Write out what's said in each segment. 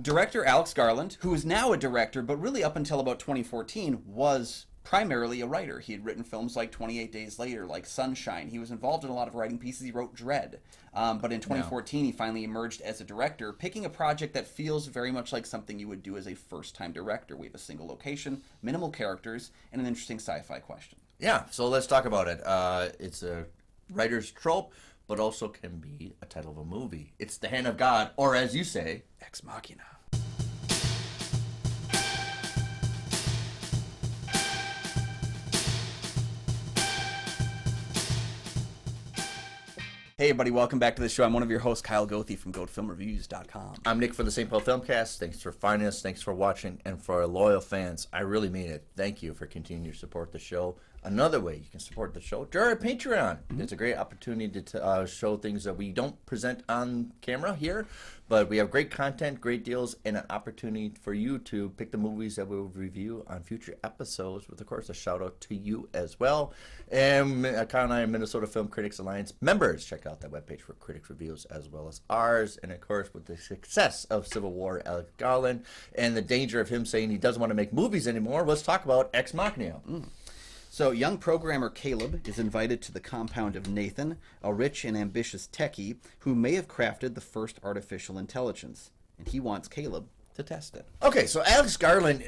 Director Alex Garland, who is now a director, but really up until about 2014 was primarily a writer. He had written films like 28 Days Later, like Sunshine. He was involved in a lot of writing pieces. He wrote Dread. But in 2014, he finally emerged as a director, picking a project that feels very much like something you would do as a first-time director. We have a single location, minimal characters, and an interesting sci-fi question. Yeah, so let's talk about it. It's a writer's trope, but also can be a title of a movie. It's The Hand of God, or as you say, Ex Machina. Hey everybody, welcome back to the show. I'm one of your hosts, Kyle Goethe from GoatFilmReviews.com. I'm Nick for the St. Paul Filmcast. Thanks for finding us. Thanks for watching. And for our loyal fans, I really mean it. Thank you for continuing to support the show. Another way you can support the show, through our Patreon. It's a great opportunity to show things that we don't present on camera here, but we have great content, great deals, and an opportunity for you to pick the movies that we'll review on future episodes, with, of course, a shout-out to you as well. And Kyle and I are Minnesota Film Critics Alliance members. Check out that webpage for critics reviews as well as ours. And, of course, with the success of Civil War, Alex Garland, and the danger of him saying he doesn't want to make movies anymore, let's talk about Ex Machina. So, young programmer Caleb is invited to the compound of Nathan, a rich and ambitious techie who may have crafted the first artificial intelligence, and he wants Caleb to test it. Okay, so Alex Garland,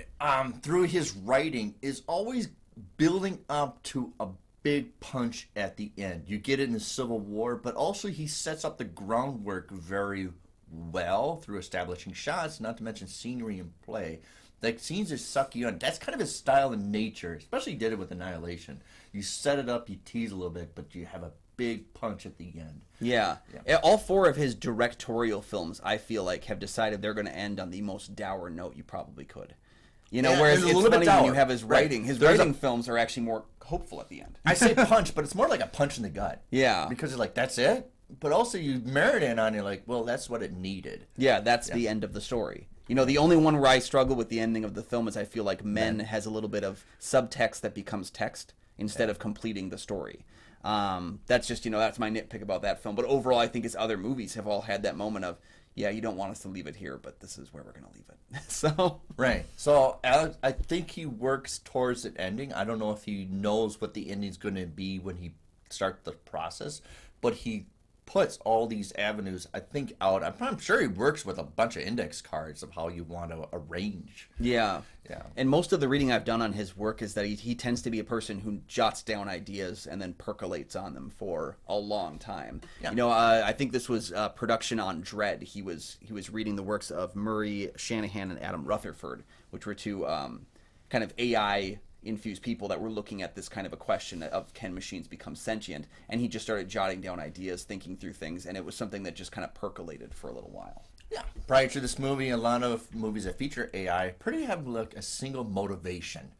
through his writing, is always building up to a big punch at the end. You get it in the Civil War, but also he sets up the groundwork very well through establishing shots, not to mention scenery and play. Like, scenes that suck you in. That's kind of his style and nature. Especially he did it with Annihilation. You set it up, you tease a little bit, but you have a big punch at the end. Yeah. All four of his directorial films, I feel like, have decided they're going to end on the most dour note you probably could. You know, Yeah, whereas it's a it's little bit funny when dour. you have his writing. Right. His There's writing films are actually more hopeful at the end. I say punch, but it's more like a punch in the gut. Yeah. Because it's like, that's it? But also you marinate on it like, well, that's what it needed. Yeah, that's the end of the story. You know, the only one where I struggle with the ending of the film is I feel like Men has a little bit of subtext that becomes text instead of completing the story. That's just, that's my nitpick about that film. But overall, I think his other movies have all had that moment of, yeah, you don't want us to leave it here, but this is where we're going to leave it. So Right. So Alex, I think he works towards an ending. I don't know if he knows what the ending's going to be when he starts the process, but he puts all these avenues, I think, out. I'm sure he works with a bunch of index cards of how you want to arrange. Yeah. Yeah. And most of the reading I've done on his work is that he tends to be a person who jots down ideas and then percolates on them for a long time. Yeah. I think this was production on Dread. He was reading the works of Murray Shanahan and Adam Rutherford, which were two kind of AI infused people that were looking at this kind of a question of, can machines become sentient? And he just started jotting down ideas, thinking through things, and it was something that just kind of percolated for a little while. Yeah. Prior to this movie, a lot of movies that feature AI pretty have like a single motivation,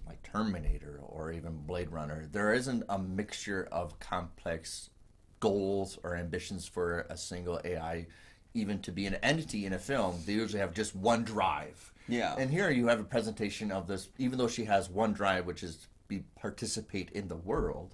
like Terminator or even Blade Runner. There isn't a mixture of complex goals or ambitions for a single AI even to be an entity in a film. They usually have just one drive. Yeah. And here you have a presentation of this, even though she has one drive, which is participate in the world,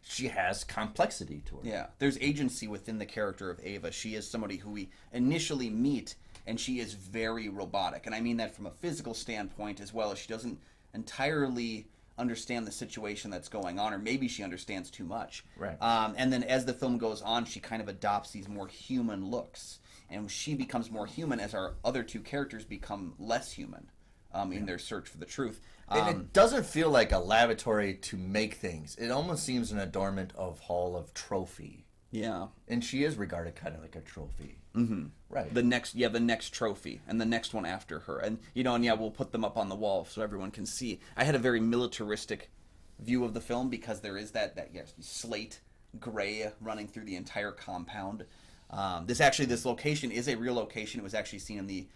she has complexity to her. Yeah, there's agency within the character of Ava. She is somebody who we initially meet, and she is very robotic. And I mean that from a physical standpoint as well as she doesn't entirely understand the situation that's going on, or maybe she understands too much. Right. And then as the film goes on, she kind of adopts these more human looks. And she becomes more human as our other two characters become less human in their search for the truth. And it doesn't feel like a laboratory to make things. It almost seems an adornment of Hall of Trophy. Yeah. And she is regarded kind of like a trophy. Mm-hmm. Right. The next trophy, and the next one after her. And, we'll put them up on the wall so everyone can see. I had a very militaristic view of the film because there is that slate gray running through the entire compound. This location is a real location. It was actually seen in the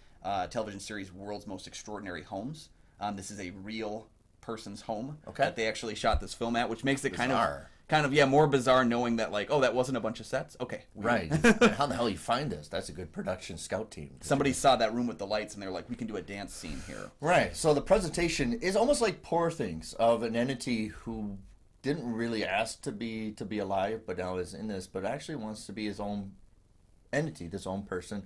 television series World's Most Extraordinary Homes. This is a real person's home that they actually shot this film at, which makes it Bizarre. kind of more bizarre knowing that that wasn't a bunch of sets. Okay. Right. How the hell you find this? That's a good production scout team. Somebody saw that room with the lights and they're like, we can do a dance scene here. Right. So the presentation is almost like Poor Things of an entity who didn't really ask to be alive, but now is in this, but actually wants to be his own entity, this own person,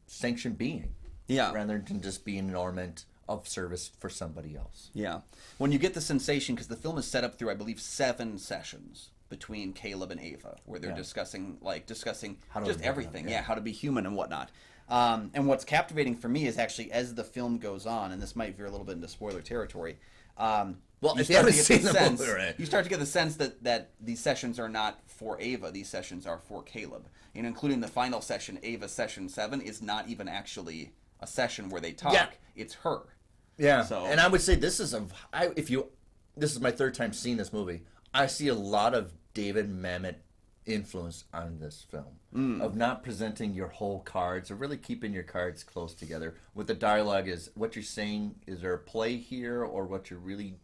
sanctioned being. Yeah. rather than just being an ornament of service for somebody else. Yeah. When you get the sensation, because the film is set up through, I believe, 7 sessions between Caleb and Ava, where they're discussing How to just live everything, up, yeah. how to be human and whatnot. And what's captivating for me is actually as the film goes on, and this might veer a little bit into spoiler territory. Well, if you haven't seen the sense, movie, right? you start to get the sense that these sessions are not for Ava; these sessions are for Caleb. You know, including the final session, Ava session 7, is not even actually a session where they talk. Yeah. It's her. Yeah, So- and I would say this is this is my third time seeing this movie. I see a lot of David Mamet influence on this film of not presenting your whole cards, of really keeping your cards close together. What the dialogue is, what you're saying, is there a play here, or what you're really,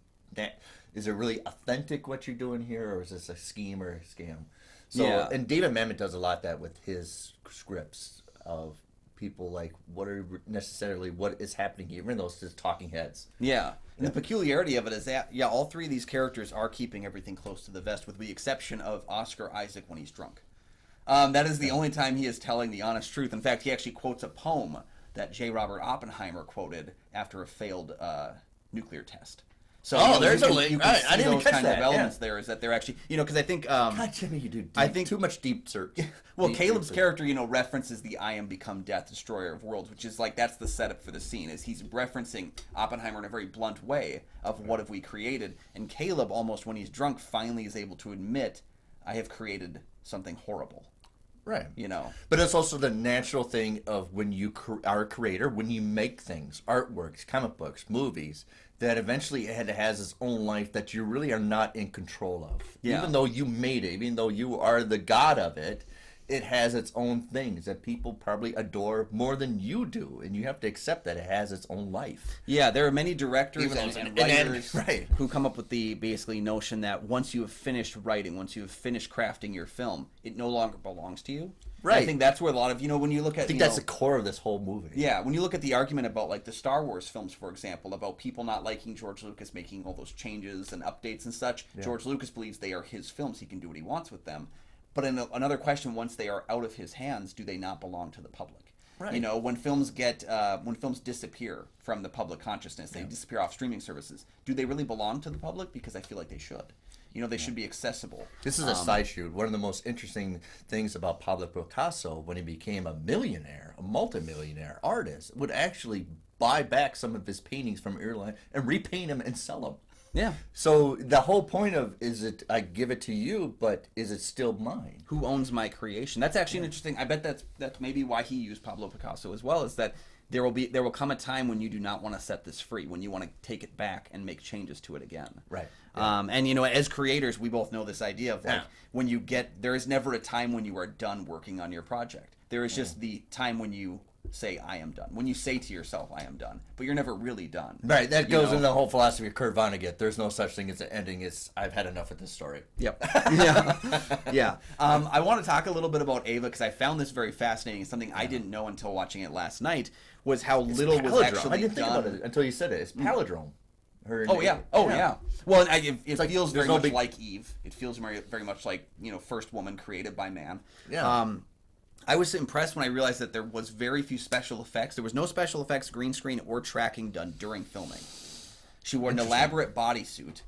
is it really authentic what you're doing here, or is this a scheme or a scam? So, Yeah. and David Mamet does a lot of that with his scripts of people like what is happening here, even though it's just talking heads. Yeah. And the peculiarity of it is that, all 3 of these characters are keeping everything close to the vest, with the exception of Oscar Isaac when he's drunk. That is the only time he is telling the honest truth. In fact, he actually quotes a poem that J. Robert Oppenheimer quoted after a failed nuclear test. So There's you a can- link. you can Right, I see didn't even those catch kind that. of elements there, is that they're actually, because I think... God, Jimmy, you do I think- too much deep search. Well, Deep Caleb's research. character, references the "I am become death, destroyer of worlds," which is like that's the setup for the scene. Is he's referencing Oppenheimer in a very blunt way of what have we created, and Caleb almost when he's drunk finally is able to admit, "I have created something horrible." Right. But it's also the natural thing of when you are a creator, when you make things, artworks, comic books, movies, that eventually it has its own life that you really are not in control of. Yeah. Even though you made it, even though you are the god of it, it has its own things that people probably adore more than you do, and you have to accept that it has its own life. Yeah, there are many directors Even though and, it's and an writers right. who come up with the basically notion that once you have finished writing, once you have finished crafting your film, it no longer belongs to you. Right. I think that's where a lot of when you look at I think that's the core of this whole movie. Yeah, when you look at the argument about like the Star Wars films, for example, about people not liking George Lucas making all those changes and updates and such, George Lucas believes they are his films. He can do what he wants with them. But in another question, once they are out of his hands, do they not belong to the public? Right. When films disappear from the public consciousness, they disappear off streaming services. Do they really belong to the public? Because I feel like they should. They should be accessible. This is a side shoot. One of the most interesting things about Pablo Picasso, when he became a millionaire, a multimillionaire artist, would actually buy back some of his paintings from Ireland and repaint them and sell them. Yeah. So the whole point of I give it to you, but is it still mine? Who owns my creation? That's actually an interesting. I bet that's maybe why he used Pablo Picasso as well. Is that there will come a time when you do not want to set this free, when you want to take it back and make changes to it again. Right. And as creators, we both know this idea of like when you there is never a time when you are done working on your project. There is just the time when you say I am done. When you say to yourself I am done, but you're never really done. Right. That goes into the whole philosophy of Kurt Vonnegut. There's no such thing as an ending. It's I've had enough of this story. Yep. Yeah. I want to talk a little bit about Ava because I found this very fascinating. Something I didn't know until watching it last night was how little was actually I didn't think done. about it until you said it. It's palindrome. Her Oh yeah. Oh yeah. Well, it like feels there's very no much big- like Eve. It feels very much like first woman created by man. Yeah. I was impressed when I realized that there was very few special effects. There was no special effects, green screen, or tracking done during filming. She wore an elaborate bodysuit,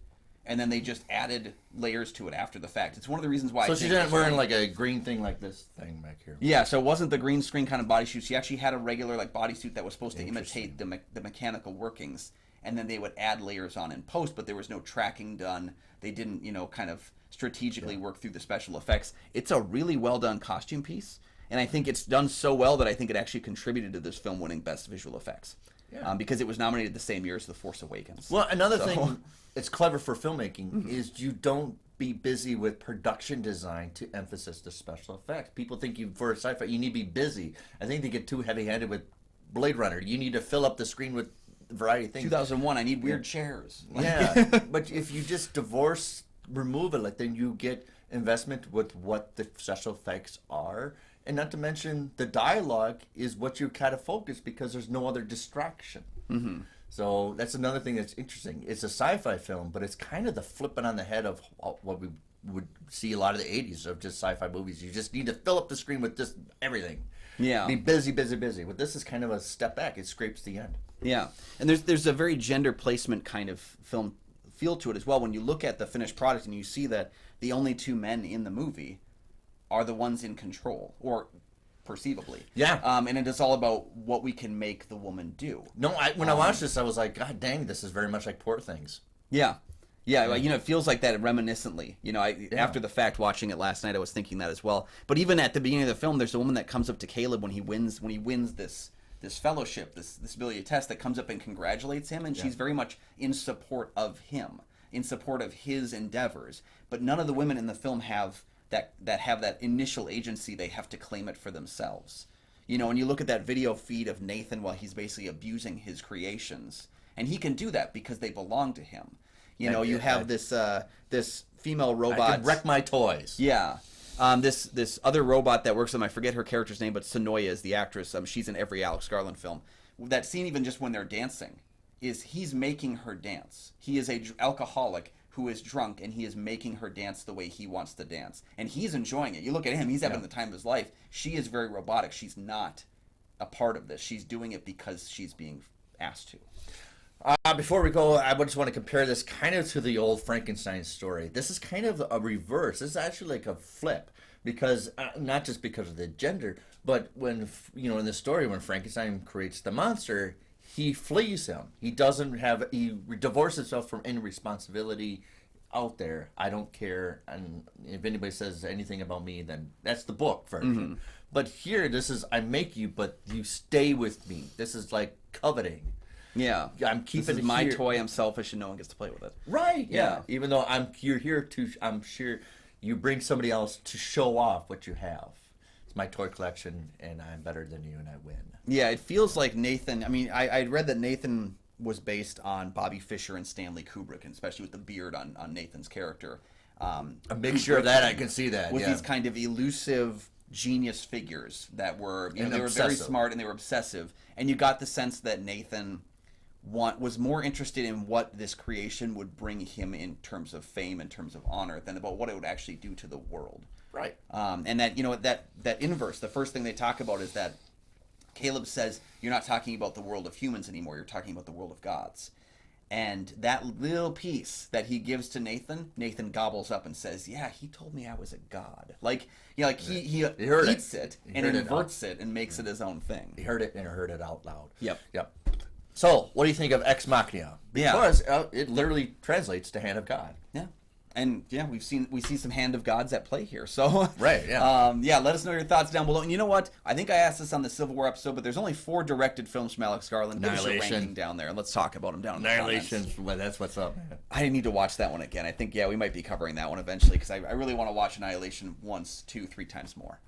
and then they just added layers to it after the fact. It's one of the reasons why. So I she's think not this wearing one- like a green thing like this thing back here. Yeah, so it wasn't the green screen kind of bodysuit. She actually had a regular bodysuit that was supposed to imitate the mechanical workings, and then they would add layers on in post. But there was no tracking done. They didn't kind of strategically work through the special effects. It's a really well done costume piece. And I think it's done so well that I think it actually contributed to this film winning Best Visual Effects. Yeah. Because it was nominated the same year as The Force Awakens. Well, another thing it's clever for filmmaking is you don't be busy with production design to emphasize the special effects. People think for a sci-fi you need to be busy. I think they get too heavy-handed with Blade Runner. You need to fill up the screen with a variety of things. 2001, I need weird chairs. Yeah, but if you just remove it, then you get investment with what the special effects are. And not to mention, the dialogue is what you kind of focus because there's no other distraction. Mm-hmm. So that's another thing that's interesting. It's a sci-fi film, but it's kind of the flipping on the head of what we would see a lot of the 80s of just sci-fi movies. You just need to fill up the screen with just everything. Yeah. Be busy, busy, busy. But this is kind of a step back. It scrapes the end. Yeah, and there's a very gender placement kind of film feel to it as well. When you look at the finished product and you see that the only two men in the movie are the ones in control, or perceivably. Yeah. And it is all about what we can make the woman do. No, when I watched this, I was like, God dang, this is very much like Poor Things. Yeah. Yeah, like, it feels like that reminiscently. After the fact, watching it last night, I was thinking that as well. But even at the beginning of the film, there's a woman that comes up to Caleb when he wins this fellowship, this ability test, that comes up and congratulates him, and she's very much in support of him, in support of his endeavors. But none of the women in the film have that initial agency. They have to claim it for themselves. When you look at that video feed of Nathan while he's basically abusing his creations, and he can do that because they belong to him. You have this female robot. I can wreck my toys. Yeah. This other robot that works with him, I forget her character's name, but Sonoya is the actress. She's in every Alex Garland film. That scene, even just when they're dancing, is he's making her dance. He is an alcoholic who is drunk, and he is making her dance the way he wants to dance. And he's enjoying it. You look at him, he's having the time of his life. She is very robotic. She's not a part of this. She's doing it because she's being asked to. Before we go, I just want to compare this kind of to the old Frankenstein story. This is kind of a reverse. This is actually like a flip, because not just because of the gender, but when in the story when Frankenstein creates the monster, he flees him. He divorces himself from any responsibility out there. I don't care, and if anybody says anything about me, then that's the book version. Mm-hmm. But here, this is I make you, but you stay with me. This is like coveting. Yeah, I'm keeping this is my toy. I'm selfish, and no one gets to play with it. Right. Yeah. Even though you're here to, I'm sure you bring somebody else to show off what you have. It's my toy collection, and I'm better than you, and I win. Yeah, it feels like Nathan. I mean, I read that Nathan was based on Bobby Fischer and Stanley Kubrick, and especially with the beard on Nathan's character. A mixture of that, I can see that. With these kind of elusive genius figures that were, they were very smart and they were obsessive, and you got the sense that Nathan was more interested in what this creation would bring him in terms of fame, in terms of honor, than about what it would actually do to the world. Right. And that that inverse, the first thing they talk about is that Caleb says, you're not talking about the world of humans anymore, you're talking about the world of gods. And that little piece that he gives to Nathan gobbles up and says, yeah, he told me I was a god. He eats it and inverts it and makes it his own thing. He heard it and heard it out loud. Yep. So, what do you think of Ex Machina? Because it literally translates to Hand of God. Yeah. And we see some Hand of Gods at play here. So right, yeah. Let us know your thoughts down below. And you know what? I think I asked this on the Civil War episode, but there's only 4 directed films from Alex Garland. Give us a ranking down there, and let's talk about them down in the comments. Annihilation, that's what's up, man. I need to watch that one again. I think we might be covering that one eventually, because I really want to watch Annihilation once, 2, 3 times more.